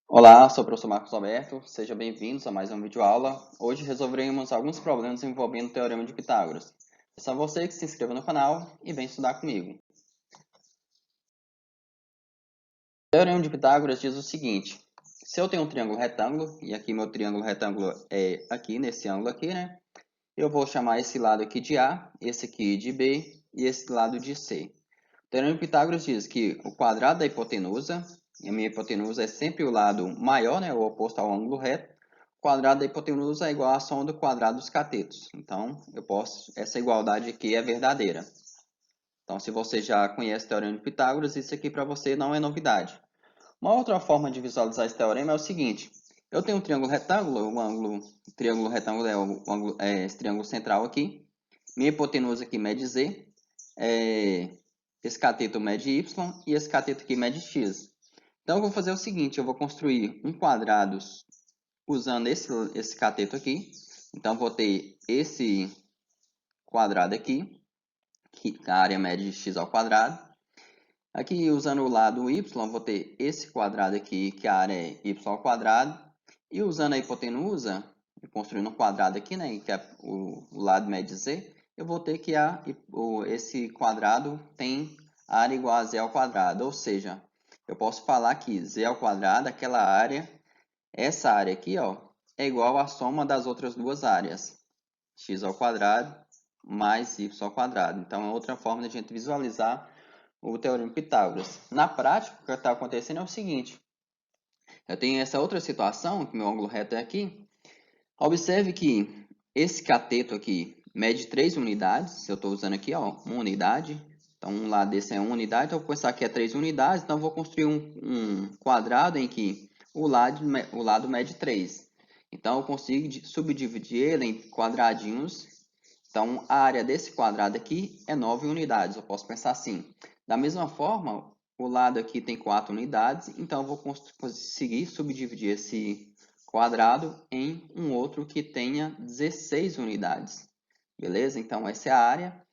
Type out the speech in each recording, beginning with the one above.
Olá, sou o professor Marcos Alberto, sejam bem-vindos a mais uma videoaula. Hoje resolveremos alguns problemas envolvendo o Teorema de Pitágoras. É só você que se inscreva no canal e vem estudar comigo. O Teorema de Pitágoras diz o seguinte: se eu tenho um triângulo retângulo, e aqui meu triângulo retângulo é aqui, nesse ângulo aqui, né? Eu vou chamar esse lado aqui de A, esse aqui de B e esse lado de C. O Teorema de Pitágoras diz que o quadrado da hipotenusa, e a minha hipotenusa é sempre o lado maior, né, o oposto ao ângulo reto, o quadrado da hipotenusa é igual à soma do quadrado dos catetos. Então, essa igualdade aqui é verdadeira. Então, se você já conhece o Teorema de Pitágoras, isso aqui para você não é novidade. Uma outra forma de visualizar esse teorema é o seguinte: eu tenho um triângulo retângulo, o triângulo retângulo é esse triângulo central aqui. Minha hipotenusa aqui mede Z, esse cateto mede Y e esse cateto aqui mede X. Então, eu vou fazer o seguinte: eu vou construir um quadrado usando esse cateto aqui. Então, vou ter esse quadrado aqui, que a área mede x ao quadrado. Aqui, usando o lado y, vou ter esse quadrado aqui, que a área é y ao quadrado. E usando a hipotenusa, construindo um quadrado aqui, né, que é o lado mede z, eu vou ter que esse quadrado tem área igual a z ao quadrado. Ou seja, eu posso falar que z ao quadrado, aquela área, essa área aqui, ó, é igual à soma das outras duas áreas, x ao quadrado mais y ao quadrado. Então, é outra forma de a gente visualizar o Teorema de Pitágoras. Na prática, o que está acontecendo é o seguinte: eu tenho essa outra situação, que meu ângulo reto é aqui. Observe que esse cateto aqui mede 3 unidades. Eu estou usando aqui, ó, uma unidade. Então, um lado desse é uma unidade. Então, eu vou pensar que é 3 unidades. Então, eu vou construir um quadrado em que o lado mede 3. Então, eu consigo subdividir ele em quadradinhos. Então, a área desse quadrado aqui é 9 unidades. Eu posso pensar assim: da mesma forma, o lado aqui tem 4 unidades, então eu vou conseguir subdividir esse quadrado em um outro que tenha 16 unidades. Beleza? Então, essa é a área.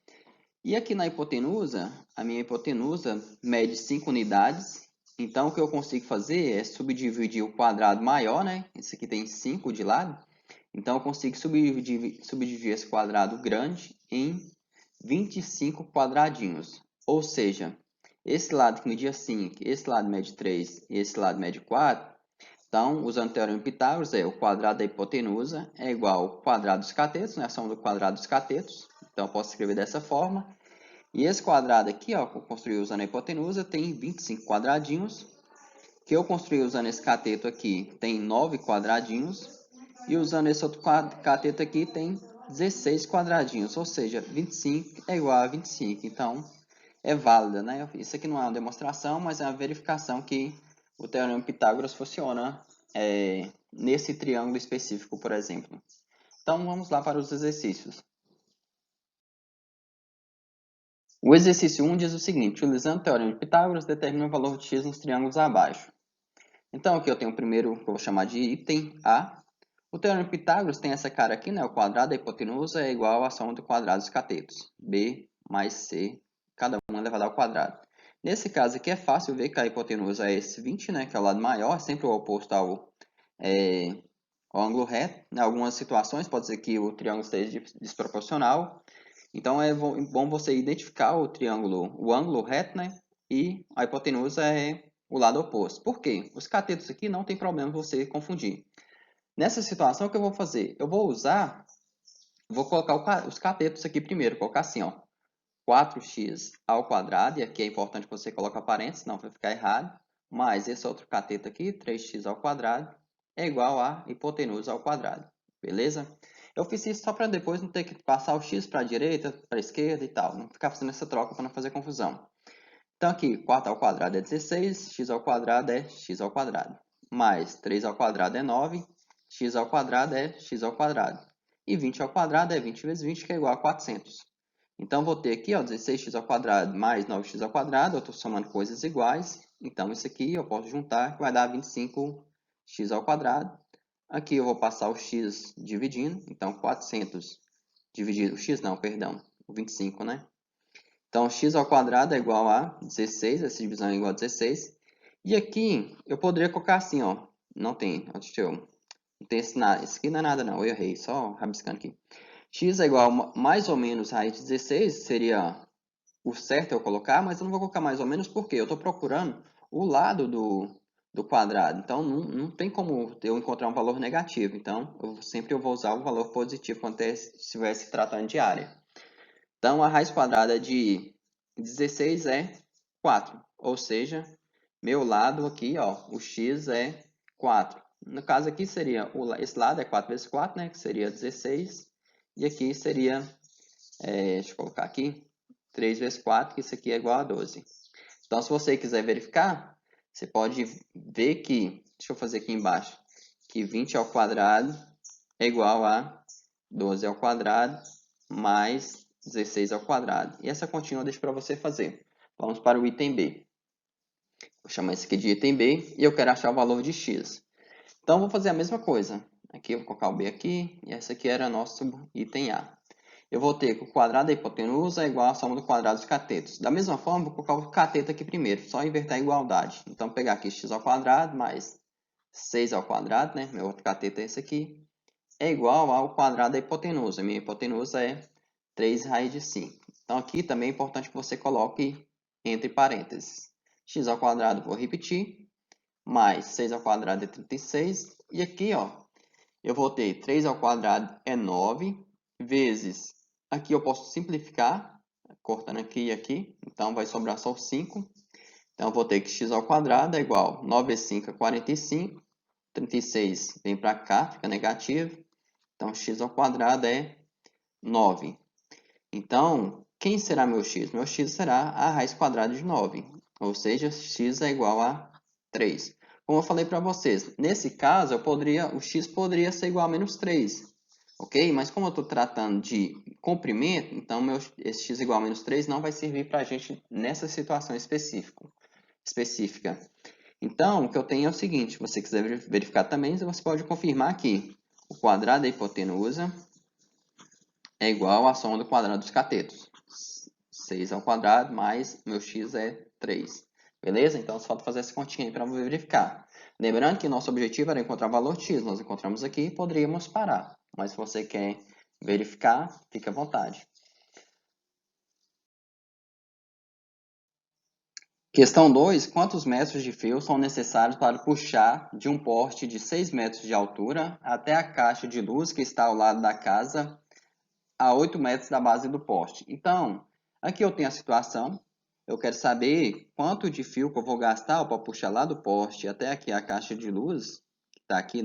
E aqui na hipotenusa, a minha hipotenusa mede 5 unidades. Então, o que eu consigo fazer é subdividir o quadrado maior, né? Esse aqui tem 5 de lado. Então, eu consigo subdividir esse quadrado grande em 25 quadradinhos. Ou seja, esse lado que media 5, esse lado mede 3 e esse lado mede 4. Então, usando o Teorema de Pitágoras, o quadrado da hipotenusa é igual ao quadrado dos catetos, né? A soma do quadrado dos catetos. Então, eu posso escrever dessa forma. E esse quadrado aqui, ó, que eu construí usando a hipotenusa, tem 25 quadradinhos. Que eu construí usando esse cateto aqui, tem 9 quadradinhos. E usando esse outro cateto aqui, tem 16 quadradinhos. Ou seja, 25 é igual a 25. Então, é válida, né? Isso aqui não é uma demonstração, mas é uma verificação que o Teorema de Pitágoras funciona nesse triângulo específico, por exemplo. Então, vamos lá para os exercícios. O exercício 1 diz o seguinte: utilizando o Teorema de Pitágoras, determina o valor de x nos triângulos abaixo. Então, aqui eu tenho o primeiro, que eu vou chamar de item A. O Teorema de Pitágoras tem essa cara aqui, né? O quadrado da hipotenusa é igual à soma do quadrado dos catetos. B mais C, cada um elevado ao quadrado. Nesse caso aqui é fácil ver que a hipotenusa é esse 20, né? Que é o lado maior, sempre o oposto ao ângulo reto. Em algumas situações pode ser que o triângulo esteja desproporcional. Então, é bom você identificar o ângulo reto, né? E a hipotenusa é o lado oposto. Por quê? Os catetos aqui não tem problema você confundir. Nessa situação, o que eu vou fazer? Vou colocar os catetos aqui primeiro, colocar assim, ó, 4x ao quadrado, e aqui é importante que você coloque a parênteses, senão vai ficar errado, mais esse outro cateto aqui, 3x ao quadrado, é igual a hipotenusa ao quadrado, beleza? Eu fiz isso só para depois não ter que passar o x para a direita, para a esquerda e tal, não ficar fazendo essa troca para não fazer confusão. Então aqui, 4 ao quadrado é 16, x ao quadrado é x ao quadrado, mais 3 ao quadrado é 9, x ao quadrado é x ao quadrado, e 20 ao quadrado é 20 vezes 20, que é igual a 400. Então, vou ter aqui, ó, 16x ao quadrado mais 9x ao quadrado, eu estou somando coisas iguais, então isso aqui eu posso juntar, que vai dar 25x ao quadrado. Aqui eu vou passar o x dividindo, então 400 dividido, x não, perdão, o 25, né? Então, x ao quadrado é igual a 16, essa divisão é igual a 16. E aqui, eu poderia colocar assim, ó, Não tem, deixa eu... Não tem esse, nada, isso aqui não é nada não, eu errei, só rabiscando aqui. X é igual a mais ou menos raiz de 16, seria o certo eu colocar, mas eu não vou colocar mais ou menos porque eu estou procurando o lado do quadrado. Então, não tem como eu encontrar um valor negativo. Então, sempre eu vou usar o valor positivo quando estiver se tratando de área. Então, a raiz quadrada de 16 é 4. Ou seja, meu lado aqui, ó, o x é 4. No caso aqui seria, esse lado é 4 vezes 4, né, que seria 16. E aqui seria, deixa eu colocar aqui, 3 vezes 4, que isso aqui é igual a 12. Então, se você quiser verificar, você pode ver que, deixa eu fazer aqui embaixo, que 20 ao quadrado é igual a 12 ao quadrado mais 16 ao quadrado. E essa continha eu deixo para você fazer. Vamos para o item B. Vou chamar esse aqui de item B e eu quero achar o valor de x. Então, vou fazer a mesma coisa. Aqui eu vou colocar o B aqui e esse aqui era nosso item A. Eu vou ter que o quadrado da hipotenusa é igual à soma do quadrado dos catetos. Da mesma forma, vou colocar o cateto aqui primeiro, só inverter a igualdade. Então, vou pegar aqui x ao quadrado mais 6 ao quadrado, né? Meu outro cateto é esse aqui, é igual ao quadrado da hipotenusa. Minha hipotenusa é 3 raiz de 5. Então, aqui também é importante que você coloque entre parênteses. X ao quadrado, vou repetir, mais 6 ao quadrado é 36. E aqui, ó, eu vou ter 3 ao quadrado é 9, vezes, aqui eu posso simplificar, cortando aqui e aqui, então vai sobrar só 5. Então, eu vou ter que x ao quadrado é igual, 9 vezes 5 é 45, 36 vem para cá, fica negativo. Então, x ao quadrado é 9. Então, quem será meu x? Meu x será a raiz quadrada de 9, ou seja, x é igual a 3. Como eu falei para vocês, nesse caso, o x poderia ser igual a menos 3, ok? Mas como eu estou tratando de comprimento, então esse x igual a menos 3 não vai servir para a gente nessa situação específica. Então, o que eu tenho é o seguinte, se você quiser verificar também, você pode confirmar aqui. O quadrado da hipotenusa é igual à soma do quadrado dos catetos. 6 ao quadrado mais meu x é 3. Beleza? Então, só falta fazer essa continha aí para verificar. Lembrando que nosso objetivo era encontrar o valor x. Nós encontramos aqui e poderíamos parar. Mas se você quer verificar, fique à vontade. Questão 2. Quantos metros de fio são necessários para puxar de um poste de 6 metros de altura até a caixa de luz que está ao lado da casa a 8 metros da base do poste? Então, aqui eu tenho a situação. Eu quero saber quanto de fio que eu vou gastar para puxar lá do poste até aqui a caixa de luz, que está aqui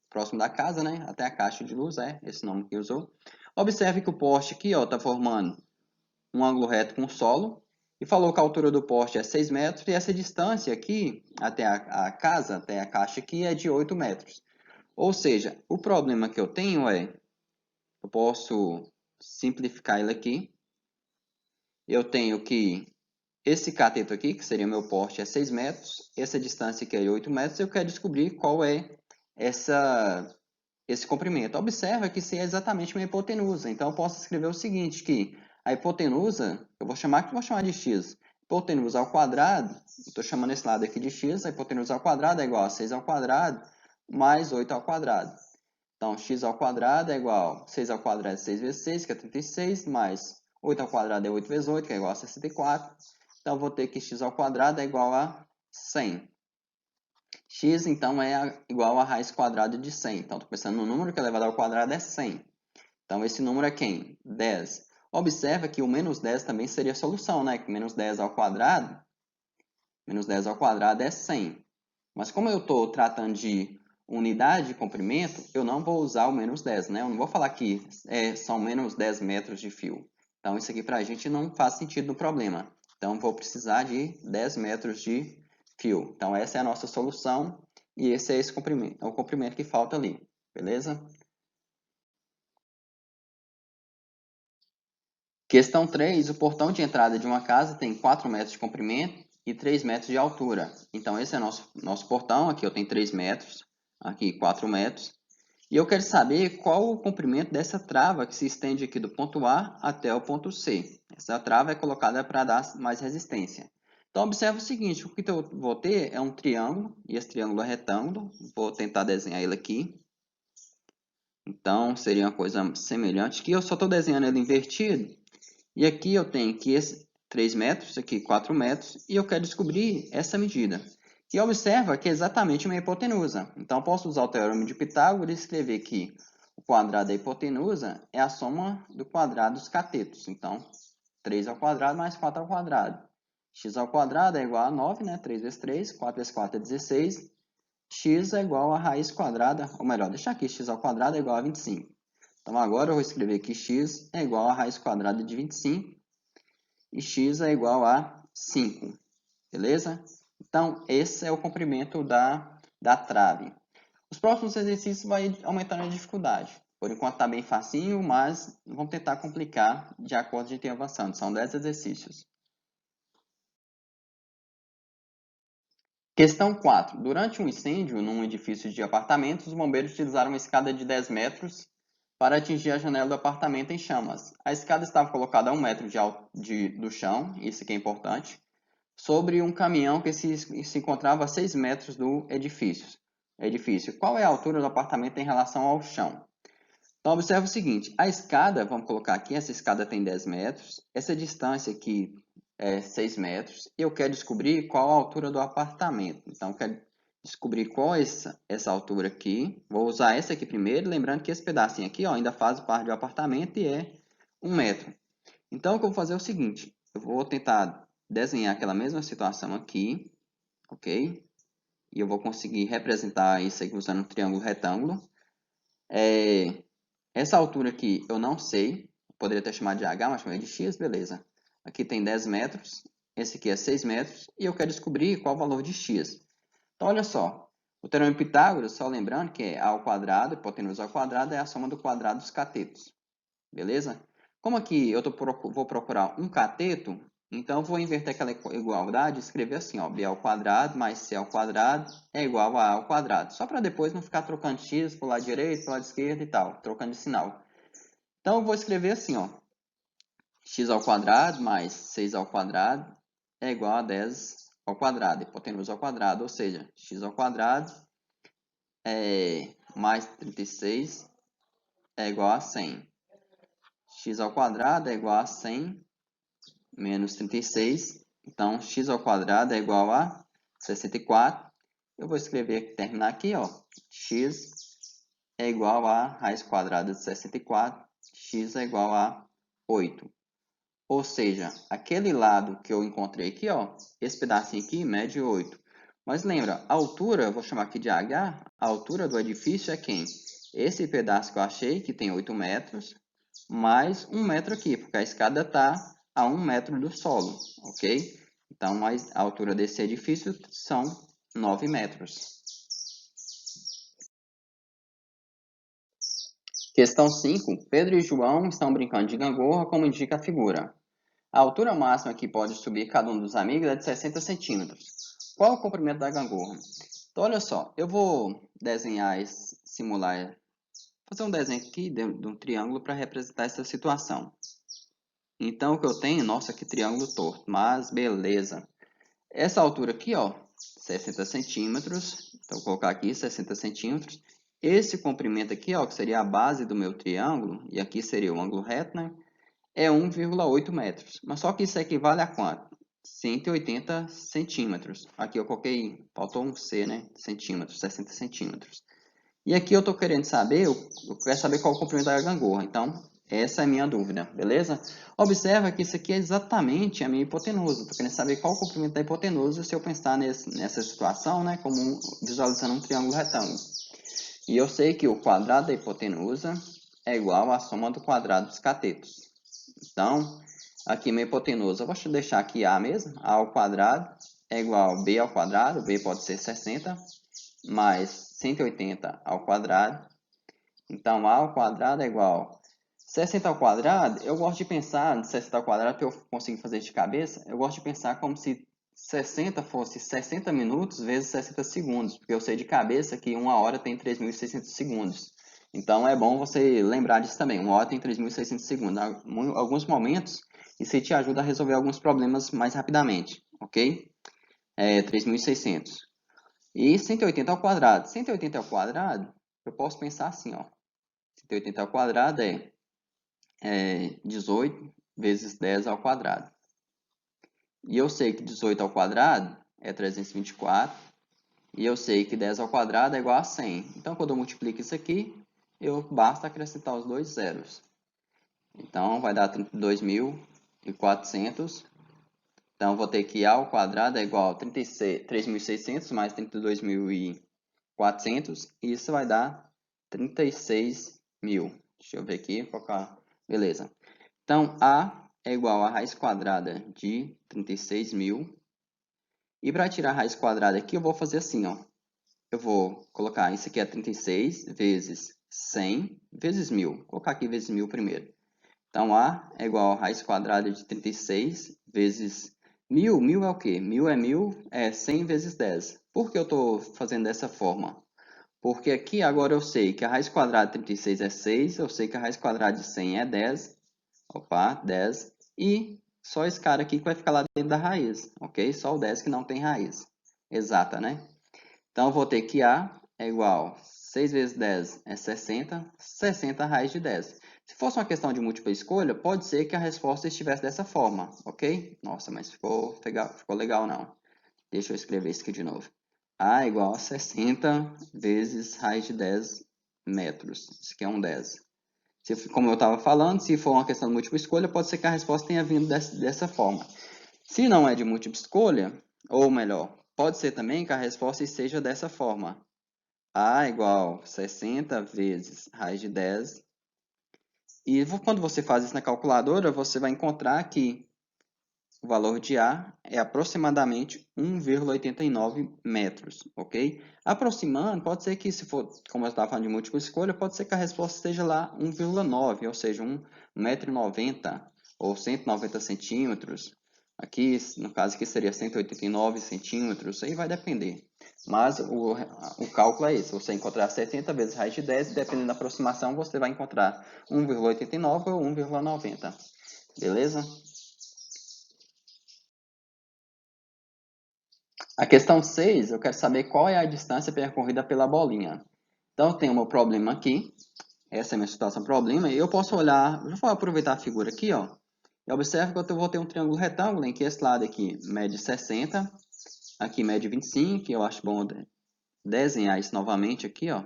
próximo da casa, né? Até a caixa de luz, é esse nome que usou. Observe que o poste aqui está formando um ângulo reto com o solo, e falou que a altura do poste é 6 metros, e essa distância aqui, até a casa, até a caixa aqui, é de 8 metros. Ou seja, o problema que eu tenho é, eu posso simplificar ele aqui, eu tenho que esse cateto aqui, que seria meu poste, é 6 metros, essa distância aqui é 8 metros, eu quero descobrir qual é esse comprimento. Observa que isso é exatamente uma hipotenusa. Então, eu posso escrever o seguinte, que a hipotenusa, eu vou chamar de x. Hipotenusa ao quadrado, estou chamando esse lado aqui de x, a hipotenusa ao quadrado é igual a 6 ao quadrado mais 8 ao quadrado. Então, x ao quadrado é igual a 6 ao quadrado é 6 vezes 6, que é 36, mais 8 ao quadrado é 8 vezes 8, que é igual a 64. Então, eu vou ter que x ao quadrado é igual a 100. X, então, é igual a raiz quadrada de 100. Então, estou pensando no número que é elevado ao quadrado é 100. Então, esse número é quem? 10. Observa que o menos 10 também seria a solução, né? Que menos 10 ao quadrado é 100. Mas como eu estou tratando de unidade de comprimento, eu não vou usar o menos 10, né? Eu não vou falar que são menos 10 metros de fio. Então, isso aqui para a gente não faz sentido no problema. Então, vou precisar de 10 metros de fio. Então, essa é a nossa solução e esse é esse comprimento, é o comprimento que falta ali. Beleza? Questão 3. O portão de entrada de uma casa tem 4 metros de comprimento e 3 metros de altura. Então, esse é nosso portão. Aqui eu tenho 3 metros, aqui 4 metros. E eu quero saber qual o comprimento dessa trava que se estende aqui do ponto A até o ponto C. Essa trava é colocada para dar mais resistência. Então, observa o seguinte, o que eu vou ter é um triângulo, e esse triângulo é retângulo. Vou tentar desenhar ele aqui. Então, seria uma coisa semelhante, que eu só estou desenhando ele invertido. E aqui eu tenho que esse 3 metros, aqui 4 metros, e eu quero descobrir essa medida. E observa que é exatamente uma hipotenusa. Então, eu posso usar o teorema de Pitágoras e escrever que o quadrado da hipotenusa é a soma do quadrado dos catetos. Então, 3 ao quadrado mais 4 ao quadrado. X ao quadrado é igual a 9, né? 3 vezes 3, 4 vezes 4 é 16. X é igual a raiz quadrada, ou melhor, deixa aqui, x ao quadrado é igual a 25. Então, agora eu vou escrever que x é igual a raiz quadrada de 25 e x é igual a 5, beleza? Então, esse é o comprimento da trave. Os próximos exercícios vai aumentando a dificuldade. Por enquanto está bem facinho, mas vamos tentar complicar de acordo com a gente ir avançando. São 10 exercícios. Questão 4. Durante um incêndio num edifício de apartamentos, os bombeiros utilizaram uma escada de 10 metros para atingir a janela do apartamento em chamas. A escada estava colocada a 1 metro do chão, isso que é importante, sobre um caminhão que se encontrava a 6 metros do edifício. Qual é a altura do apartamento em relação ao chão? Então, observe o seguinte, a escada, vamos colocar aqui, essa escada tem 10 metros, essa distância aqui é 6 metros, e eu quero descobrir qual a altura do apartamento. Então, eu quero descobrir qual é essa altura aqui. Vou usar essa aqui primeiro, lembrando que esse pedacinho aqui ó, ainda faz parte do apartamento e é 1 metro. Então, o que eu vou fazer é o seguinte, eu vou tentar desenhar aquela mesma situação aqui, ok? E eu vou conseguir representar isso aqui usando um triângulo retângulo. Essa altura aqui eu não sei, poderia ter chamado de H, mas chamei de X, beleza. Aqui tem 10 metros, esse aqui é 6 metros, e eu quero descobrir qual o valor de X. Então, olha só, o teorema de Pitágoras, só lembrando que é A ao quadrado, hipotenusa ao quadrado, é a soma do quadrado dos catetos, beleza? Como aqui eu vou procurar um cateto, então eu vou inverter aquela igualdade e escrever assim, ó, B ao quadrado mais C ao quadrado é igual a ao quadrado. Só para depois não ficar trocando X para o lado direito, para o lado esquerdo e tal, trocando de sinal. Então eu vou escrever assim, ó, x ao quadrado mais 6 ao quadrado é igual a 10 ao quadrado, hipotenusa ao quadrado, ou seja, x ao quadrado mais 36 é igual a 100. X ao quadrado é igual a 100 menos 36. Então, x ao quadrado é igual a 64. Eu vou escrever, terminar aqui, ó. X é igual a raiz quadrada de 64. X é igual a 8. Ou seja, aquele lado que eu encontrei aqui, ó, esse pedacinho aqui mede 8. Mas lembra, a altura, eu vou chamar aqui de H, a altura do edifício é quem? Esse pedaço que eu achei, que tem 8 metros, mais 1 metro aqui, porque a escada está a 1 metro do solo, ok? Então, a altura desse edifício são 9 metros. Questão 5. Pedro e João estão brincando de gangorra, como indica a figura. A altura máxima que pode subir cada um dos amigos é de 60 centímetros. Qual é o comprimento da gangorra? Então, olha só, eu vou desenhar, simular, fazer um desenho aqui de um triângulo para representar essa situação. Então, o que eu tenho, nossa, que triângulo torto, mas beleza. Essa altura aqui, ó, 60 centímetros, então vou colocar aqui 60 centímetros. Esse comprimento aqui, ó, que seria a base do meu triângulo, e aqui seria o ângulo reto, né? É 1,8 metros. Mas só que isso equivale a quanto? 180 centímetros. Aqui eu coloquei, faltou um C, né? Centímetros, 60 centímetros. E aqui eu estou querendo saber, eu quero saber qual é o comprimento da gangorra. Então, essa é a minha dúvida, beleza? Observa que isso aqui é exatamente a minha hipotenusa. Estou querendo saber qual é o comprimento da hipotenusa se eu pensar nessa situação, né? Como visualizando um triângulo retângulo. E eu sei que o quadrado da hipotenusa é igual à soma do quadrado dos catetos. Então, aqui minha hipotenusa, eu vou deixar aqui A mesmo, A ao quadrado é igual a B ao quadrado, B pode ser 60, mais 180 ao quadrado. Então, A ao quadrado é igual a 60 ao quadrado, eu gosto de pensar de 60 ao quadrado, que eu consigo fazer de cabeça, eu gosto de pensar como se 60 fosse 60 minutos vezes 60 segundos, porque eu sei de cabeça que uma hora tem 3.600 segundos. Então, é bom você lembrar disso também. Uma hora tem 3.600 segundos. Em alguns momentos, isso te ajuda a resolver alguns problemas mais rapidamente, ok? 3.600. E 180 ao quadrado. 180 ao quadrado, eu posso pensar assim, ó. 180 ao quadrado é 18 vezes 10 ao quadrado. E eu sei que 18 ao quadrado é 324. E eu sei que 10 ao quadrado é igual a 100. Então, quando eu multiplico isso aqui, basta acrescentar os dois zeros. Então, vai dar 32.400. Então, vou ter que A ao quadrado é igual a 3.600 mais 32.400. E isso vai dar 36.000. Deixa eu ver aqui, focar. Beleza. Então, A é igual a raiz quadrada de 36.000. E para tirar a raiz quadrada aqui, eu vou fazer assim, ó. Eu vou colocar, isso aqui é 36 vezes 100 vezes 1.000. Vou colocar aqui vezes 1.000 primeiro. Então, A é igual a raiz quadrada de 36 vezes 1.000. 1.000 é o quê? 1.000 é 100 vezes 10. Por que eu estou fazendo dessa forma? Porque aqui agora eu sei que a raiz quadrada de 36 é 6, eu sei que a raiz quadrada de 100 é 10. Opa, 10. E só esse cara aqui que vai ficar lá dentro da raiz, ok? Só o 10 que não tem raiz exata, né? Então, eu vou ter que A é igual a 6 vezes 10 é 60, 60 raiz de 10. Se fosse uma questão de múltipla escolha, pode ser que a resposta estivesse dessa forma, ok? Nossa, mas ficou legal não. Deixa eu escrever isso aqui de novo. A é igual a 60 vezes raiz de 10 metros. Isso aqui é um 10. Como eu estava falando, se for uma questão de múltipla escolha, pode ser que a resposta tenha vindo dessa forma. Se não é de múltipla escolha, ou melhor, pode ser também que a resposta esteja dessa forma. A igual a 60 vezes raiz de 10. E quando você faz isso na calculadora, você vai encontrar que o valor de A é aproximadamente 1,89 metros, ok? Aproximando, pode ser que, se for, como eu estava falando de múltipla escolha, pode ser que a resposta esteja lá 1,9, ou seja, 1,90 m ou 190 centímetros. Aqui, no caso aqui, seria 189 centímetros, aí vai depender. Mas o cálculo é esse, você encontrar 70 vezes raiz de 10, dependendo da aproximação, você vai encontrar 1,89 ou 1,90. Beleza? A questão 6, eu quero saber qual é a distância percorrida pela bolinha. Então, eu tenho o meu problema aqui. Essa é a minha situação problema. E eu posso olhar, eu vou aproveitar a figura aqui, ó. E observe que eu vou ter um triângulo retângulo em que esse lado aqui mede 60, aqui mede 25, que eu acho bom desenhar isso novamente aqui, ó.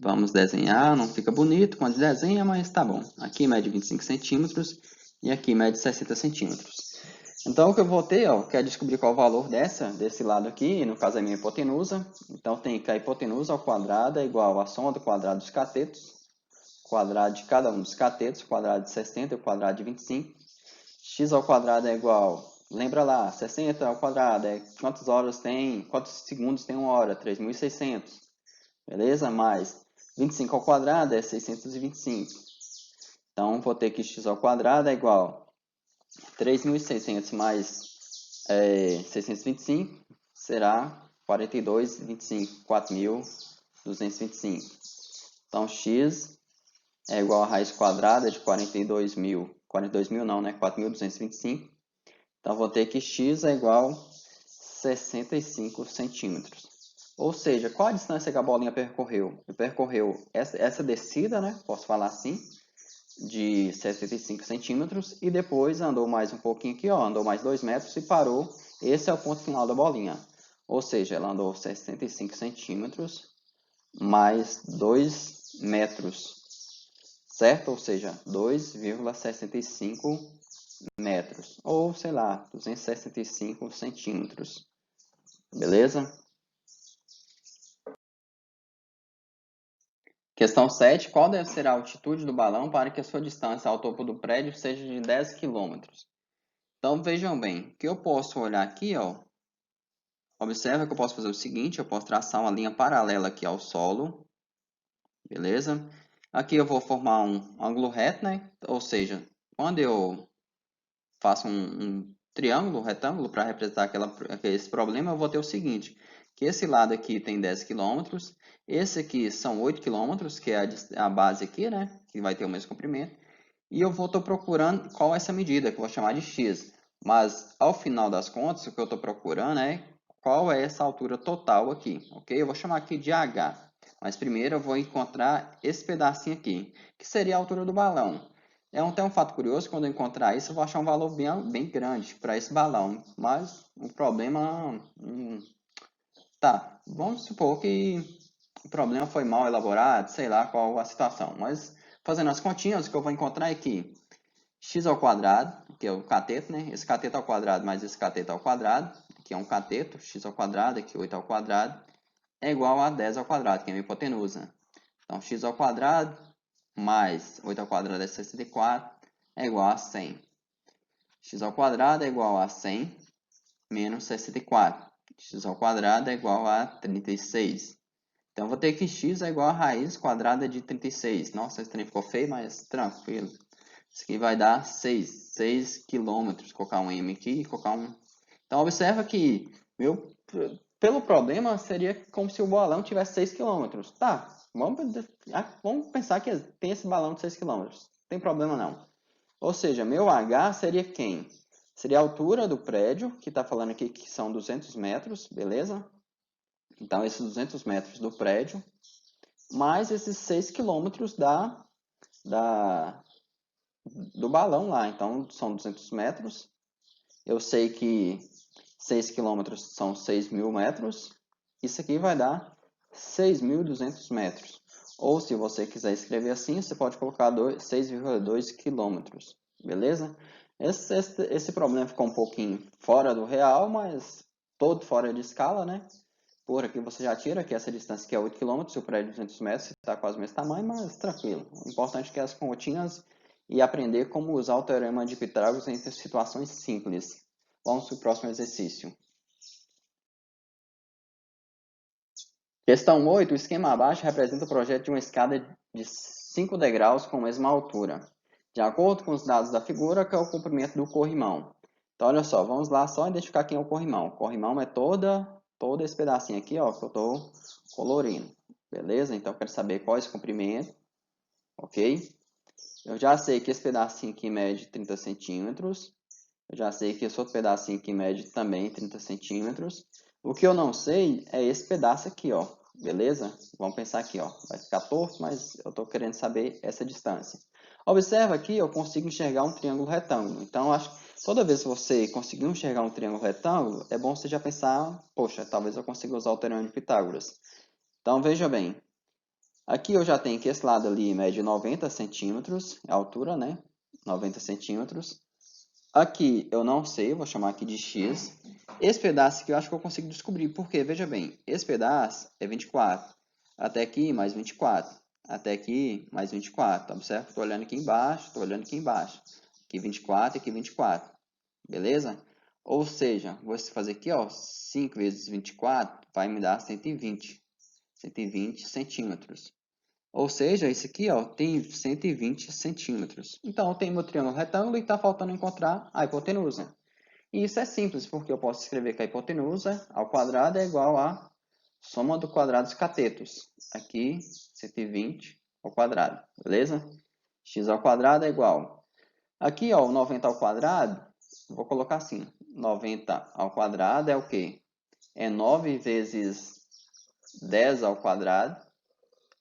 Vamos desenhar, não fica bonito quando desenha, mas tá bom. Aqui mede 25 centímetros e aqui mede 60 centímetros. Então, o que eu vou ter, ó, quer descobrir qual é o valor desse lado aqui, no caso é a minha hipotenusa. Então, tem que a hipotenusa ao quadrado é igual à soma do quadrado dos catetos, quadrado de cada um dos catetos, quadrado de 60 e o quadrado de 25. X ao quadrado é igual, lembra lá, 60 ao quadrado é quantas horas tem, quantos segundos tem uma hora? 3.600, beleza? Mais 25 ao quadrado é 625. Então, vou ter que x ao quadrado é igual 3.600 mais 625 será 42,25, 4.225. Então, x é igual a raiz quadrada de 42.000. 42.000 não, né? 4.225. Então, vou ter que x é igual a 65 centímetros. Ou seja, qual a distância que a bolinha percorreu? Percorreu essa descida, né? Posso falar assim, de 65 centímetros e depois andou mais um pouquinho aqui, ó, andou mais 2 metros e parou. Esse é o ponto final da bolinha. Ou seja, ela andou 65 centímetros mais 2 metros, certo? Ou seja, 2,65 metros, ou sei lá, 265 centímetros. Beleza? Questão 7. Qual deve ser a altitude do balão para que a sua distância ao topo do prédio seja de 10 km? Então, vejam bem, que eu posso olhar aqui, ó. Observa que eu posso fazer o seguinte, eu posso traçar uma linha paralela aqui ao solo. Beleza? Aqui eu vou formar um ângulo reto, né? Ou seja, quando eu faço um triângulo, retângulo, para representar esse problema, eu vou ter o seguinte, que esse lado aqui tem 10 km, esse aqui são 8 km, que é a base aqui, né? Que vai ter o mesmo comprimento. E eu estou procurando qual é essa medida, que eu vou chamar de x. Mas, ao final das contas, o que eu estou procurando é qual é essa altura total aqui, ok? Eu vou chamar aqui de H. Mas primeiro eu vou encontrar esse pedacinho aqui, que seria a altura do balão. Tem um fato curioso, quando eu encontrar isso, eu vou achar um valor bem grande para esse balão. Mas o problema... tá, vamos supor que o problema foi mal elaborado, sei lá qual a situação. Mas fazendo as continhas, o que eu vou encontrar é que x ao quadrado, que é o cateto, né? Esse cateto ao quadrado mais esse cateto ao quadrado, que é um cateto, x ao quadrado, aqui 8 ao quadrado, é igual a 10 ao quadrado, que é a hipotenusa. Então, x ao quadrado mais 8 ao quadrado é 64, é igual a 100. X ao quadrado é igual a 100 menos 64. X ao quadrado é igual a 36. Então, eu vou ter que x é igual a raiz quadrada de 36. Nossa, esse trem ficou feio, mas tranquilo. Isso aqui vai dar 6 quilômetros. Colocar um M aqui e colocar um... Então, observa que pelo problema seria como se o balão tivesse 6 quilômetros. Tá, vamos pensar que tem esse balão de 6 quilômetros. Não tem problema não. Ou seja, meu H seria quem? Seria a altura do prédio, que está falando aqui que são 200 metros, beleza? Então, esses 200 metros do prédio, mais esses 6 quilômetros do balão lá. Então, são 200 metros. Eu sei que 6 quilômetros são 6.000 metros. Isso aqui vai dar 6.200 metros. Ou, se você quiser escrever assim, você pode colocar 6,2 quilômetros. Beleza? Esse problema ficou um pouquinho fora do real, mas todo fora de escala, né? Por aqui você já tira que essa distância aqui é 8 km, o prédio é 200 metros, está quase o mesmo tamanho, mas tranquilo. O importante é que as continhas e aprender como usar o teorema de Pitágoras em situações simples. Vamos para o próximo exercício. Questão 8. O esquema abaixo representa o projeto de uma escada de 5 degraus com a mesma altura. De acordo com os dados da figura, que é o comprimento do corrimão. Então, olha só, vamos lá só identificar quem é o corrimão. O corrimão é todo esse pedacinho aqui, ó, que eu estou colorindo. Beleza? Então, eu quero saber qual é esse comprimento. Ok? Eu já sei que esse pedacinho aqui mede 30 centímetros. Eu já sei que esse outro pedacinho aqui mede também 30 centímetros. O que eu não sei é esse pedaço aqui, ó. Beleza? Vamos pensar aqui, ó. Vai ficar torto, mas eu estou querendo saber essa distância. Observa aqui, eu consigo enxergar um triângulo retângulo. Então, acho que toda vez que você conseguir enxergar um triângulo retângulo, é bom você já pensar, poxa, talvez eu consiga usar o teorema de Pitágoras. Então, veja bem. Aqui eu já tenho que esse lado ali mede 90 centímetros, a altura, né? 90 centímetros. Aqui eu não sei, vou chamar aqui de x. Esse pedaço aqui eu acho que eu consigo descobrir, porque, veja bem, esse pedaço é 24. Até aqui, mais 24. Até aqui, mais 24. Observa que estou olhando aqui embaixo, estou olhando aqui embaixo. Aqui 24 e aqui 24. Beleza? Ou seja, vou fazer aqui, ó, 5 vezes 24 vai me dar 120. 120 centímetros. Ou seja, isso aqui ó, tem 120 centímetros. Então, eu tenho meu triângulo retângulo e está faltando encontrar a hipotenusa. E isso é simples, porque eu posso escrever que a hipotenusa ao quadrado é igual a soma do quadrado dos catetos. Aqui, 120 ao quadrado, beleza? X ao quadrado é igual. Aqui, ó, o 90 ao quadrado, vou colocar assim. 90 ao quadrado é o quê? É 9 vezes 10 ao quadrado.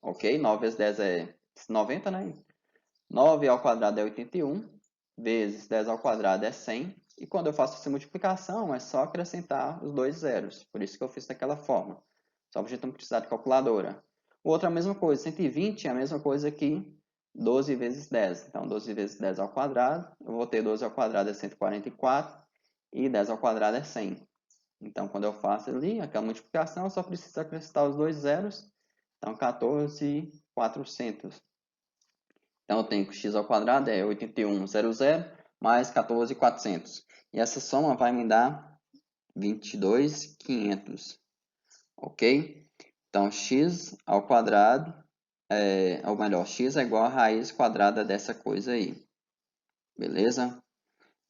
Ok? 9 vezes 10 é 90, né? 9 ao quadrado é 81, vezes 10 ao quadrado é 100. E quando eu faço essa multiplicação, é só acrescentar os dois zeros. Por isso que eu fiz daquela forma. Só para a gente não precisar de calculadora. O outro é a mesma coisa. 120 é a mesma coisa que 12 vezes 10. Então, 12 vezes 10 ao quadrado. Eu vou ter 12 ao quadrado é 144. E 10 ao quadrado é 100. Então, quando eu faço ali aquela multiplicação, eu só preciso acrescentar os dois zeros. Então, 14.400. Então, eu tenho que x ao quadrado é 8100 mais 14.400. E essa soma vai me dar 22.500. Ok? Então, x ao quadrado, ou melhor, x é igual a raiz quadrada dessa coisa aí. Beleza?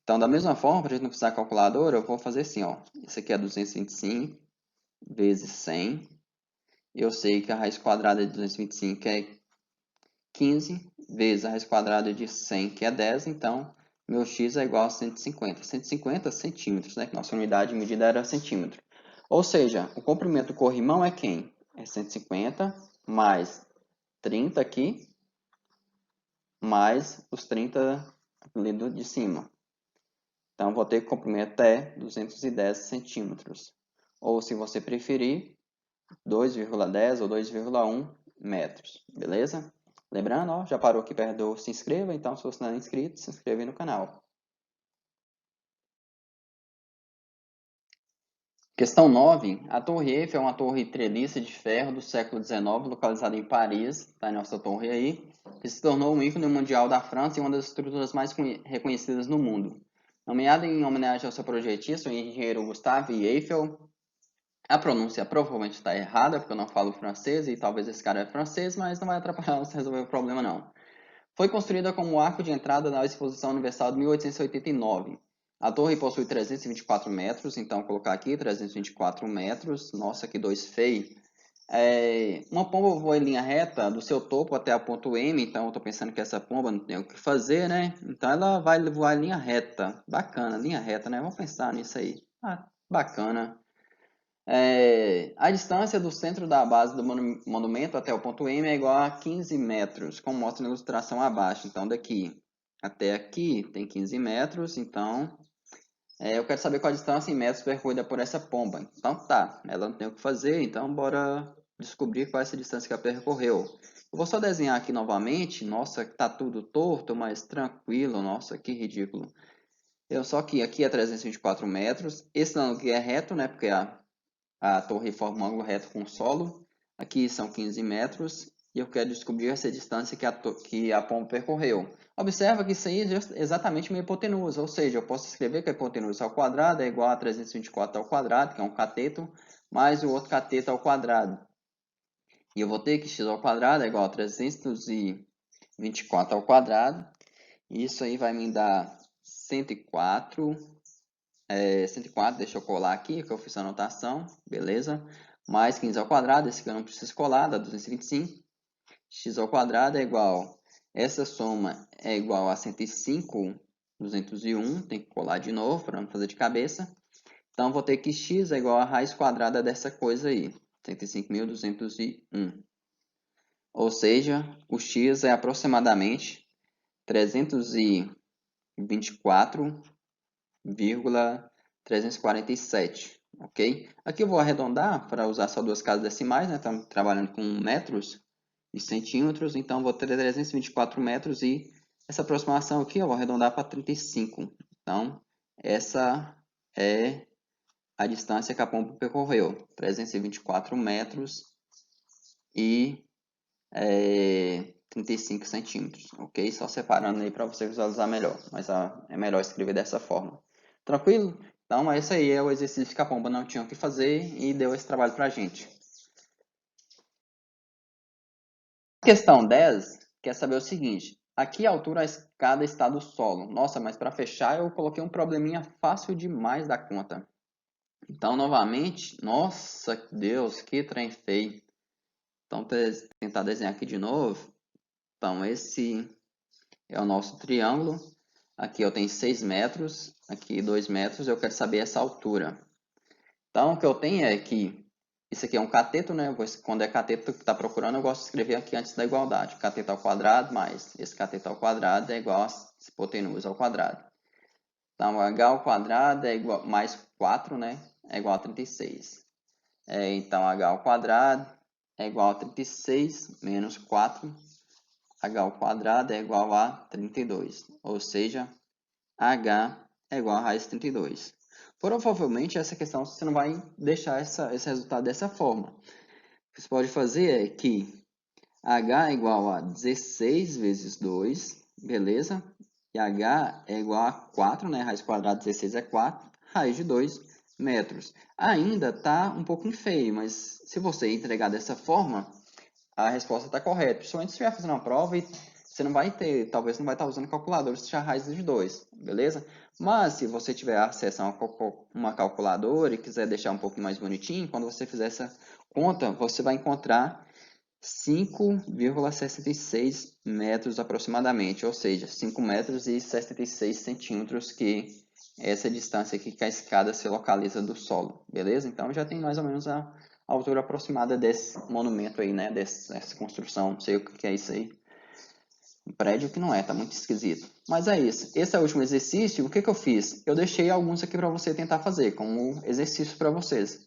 Então, da mesma forma, para a gente não precisar de calculadora, eu vou fazer assim, ó. Isso aqui é 225 vezes 100. Eu sei que a raiz quadrada de 225 é 15 vezes a raiz quadrada de 100, que é 10. Então, meu x é igual a 150. 150 centímetros, né? Que nossa unidade de medida era centímetro. Ou seja, o comprimento do corrimão é quem? É 150 mais 30 aqui, mais os 30 ali de cima. Então, vou ter que o comprimento é 210 centímetros. Ou, se você preferir, 2,10 ou 2,1 metros. Beleza? Lembrando, ó, já parou aqui perto do se inscreva. Então, se você não é inscrito, se inscreva aí no canal. Questão 9. A Torre Eiffel é uma torre treliça de ferro do século XIX, localizada em Paris, tá? Nossa torre aí, que se tornou um ícone mundial da França e uma das estruturas mais reconhecidas no mundo. Nomeada em homenagem ao seu projetista, o engenheiro Gustave Eiffel. A pronúncia provavelmente está errada, porque eu não falo francês e talvez esse cara é francês, mas não vai atrapalhar você resolver o problema não. Foi construída como arco de entrada na Exposição Universal de 1889. A torre possui 324 metros, então vou colocar aqui 324 metros. Nossa, que dois feio. Uma pomba voa em linha reta do seu topo até o ponto M, então eu estou pensando que essa pomba não tem o que fazer, né? Então ela vai voar em linha reta. Bacana, linha reta, né? Vamos pensar nisso aí. Ah, bacana. A distância do centro da base do monumento até o ponto M é igual a 15 metros, como mostra na ilustração abaixo. Então, daqui até aqui tem 15 metros, então eu quero saber qual a distância em metros percorrida por essa pomba. Então, tá, ela não tem o que fazer, então bora descobrir qual é essa distância que ela percorreu. Eu vou só desenhar aqui novamente. Nossa, tá tudo torto, mas tranquilo. Nossa, que ridículo. Só que aqui é 324 metros. Esse ângulo aqui é reto, né? Porque a torre forma um ângulo reto com o solo. Aqui são 15 metros. E eu quero descobrir essa distância que a pomba percorreu. Observa que isso aí é exatamente uma hipotenusa. Ou seja, eu posso escrever que a hipotenusa ao quadrado é igual a 324 ao quadrado, que é um cateto, mais o outro cateto ao quadrado. E eu vou ter que x ao quadrado é igual a 324 ao quadrado. E isso aí vai me dar 104. 104, deixa eu colar aqui, que eu fiz a anotação, beleza? Mais 15 ao quadrado, esse aqui eu não preciso colar, dá 225. X ao quadrado é igual, essa soma é igual a 105, 201, tem que colar de novo para não fazer de cabeça. Então, vou ter que x é igual a raiz quadrada dessa coisa aí, 105.201. Ou seja, o x é aproximadamente 324,347, ok? Aqui eu vou arredondar para usar só duas casas decimais, né? Estamos trabalhando com metros e centímetros, então vou ter 324 metros e essa aproximação aqui eu vou arredondar para 35. Então, essa é a distância que a pomba percorreu, 324 metros e 35 centímetros, ok? Só separando aí para você visualizar melhor, mas é melhor escrever dessa forma. Tranquilo? Então, esse aí é o exercício que a pomba não tinha o que fazer e deu esse trabalho para a gente. Questão 10 quer saber o seguinte: a que altura a escada está do solo? Nossa, mas para fechar eu coloquei um probleminha fácil demais da conta. Então, novamente, nossa, Deus, que trem feio. Então, tentar desenhar aqui de novo. Então, esse é o nosso triângulo. Aqui eu tenho 6 metros, aqui 2 metros, eu quero saber essa altura. Então, o que eu tenho é que isso aqui é um cateto, né? Quando é cateto que está procurando, eu gosto de escrever aqui antes da igualdade. Cateto ao quadrado mais esse cateto ao quadrado é igual a hipotenusa ao quadrado. Então, h ao quadrado é igual mais 4, né? É igual a 36. Então, h ao quadrado é igual a 36 menos 4. H ao quadrado é igual a 32. Ou seja, h é igual a raiz de 32. Provavelmente, essa questão você não vai deixar esse resultado dessa forma. O que você pode fazer é que h é igual a 16 vezes 2, beleza? E h é igual a 4, né? Raiz quadrada de 16 é 4, raiz de 2 metros. Ainda está um pouquinho feio, mas se você entregar dessa forma, a resposta está correta. Principalmente se estiver fazendo uma prova e você não vai ter, talvez não vai estar usando calculadora se tiver raiz de 2, beleza? Mas se você tiver acesso a uma calculadora e quiser deixar um pouquinho mais bonitinho, quando você fizer essa conta, você vai encontrar 5,66 metros aproximadamente, ou seja, 5 metros e 66 centímetros, que é essa distância aqui que a escada se localiza do solo, beleza? Então já tem mais ou menos a altura aproximada desse monumento aí, né? Dessa construção, não sei o que é isso aí. Um prédio que não é, tá muito esquisito. Mas é isso. Esse é o último exercício. O que eu fiz? Eu deixei alguns aqui para você tentar fazer, como exercício para vocês.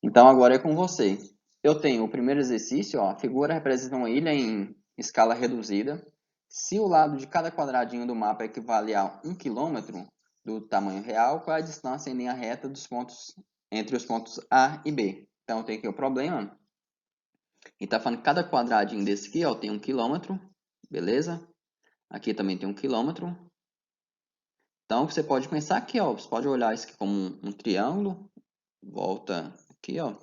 Então agora é com você. Eu tenho o primeiro exercício, ó, a figura representa uma ilha em escala reduzida. Se o lado de cada quadradinho do mapa equivale a 1 km do tamanho real, qual é a distância em linha reta dos pontos, entre os pontos A e B? Então tem aqui o problema. E está falando que cada quadradinho desse aqui, ó, tem 1 km, beleza? Aqui também tem 1 km. Então você pode pensar aqui, ó, você pode olhar isso aqui como um triângulo. Volta aqui, ó.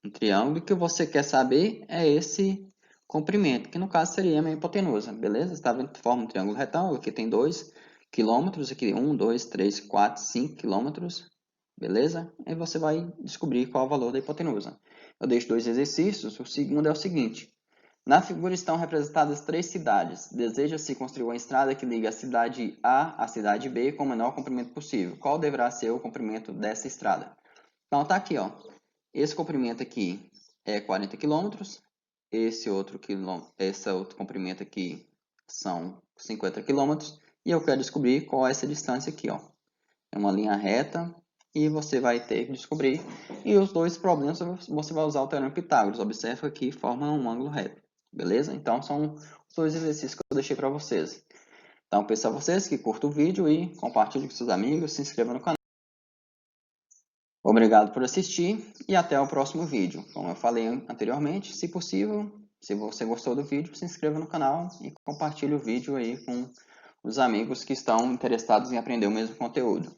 Um triângulo, e o que você quer saber é esse comprimento, que no caso seria a minha hipotenusa, beleza? Está vendo que forma um triângulo retângulo, aqui tem 2 quilômetros, aqui 1, 2, 3, 4, 5 quilômetros, beleza? Aí você vai descobrir qual é o valor da hipotenusa. Eu deixo dois exercícios, o segundo é o seguinte. Na figura estão representadas 3 cidades. Deseja-se construir uma estrada que liga a cidade A à cidade B com o menor comprimento possível. Qual deverá ser o comprimento dessa estrada? Então tá aqui, ó. Esse comprimento aqui é 40 quilômetros. Esse outro comprimento aqui são 50 quilômetros. E eu quero descobrir qual é essa distância aqui, ó. É uma linha reta e você vai ter que descobrir. E os dois problemas você vai usar o teorema de Pitágoras. Observe que aqui formam um ângulo reto. Beleza? Então são os dois exercícios que eu deixei para vocês. Então peço a vocês que curtam o vídeo e compartilhem com seus amigos, se inscrevam no canal. Obrigado por assistir e até o próximo vídeo. Como eu falei anteriormente, se possível, se você gostou do vídeo, se inscreva no canal e compartilhe o vídeo aí com os amigos que estão interessados em aprender o mesmo conteúdo.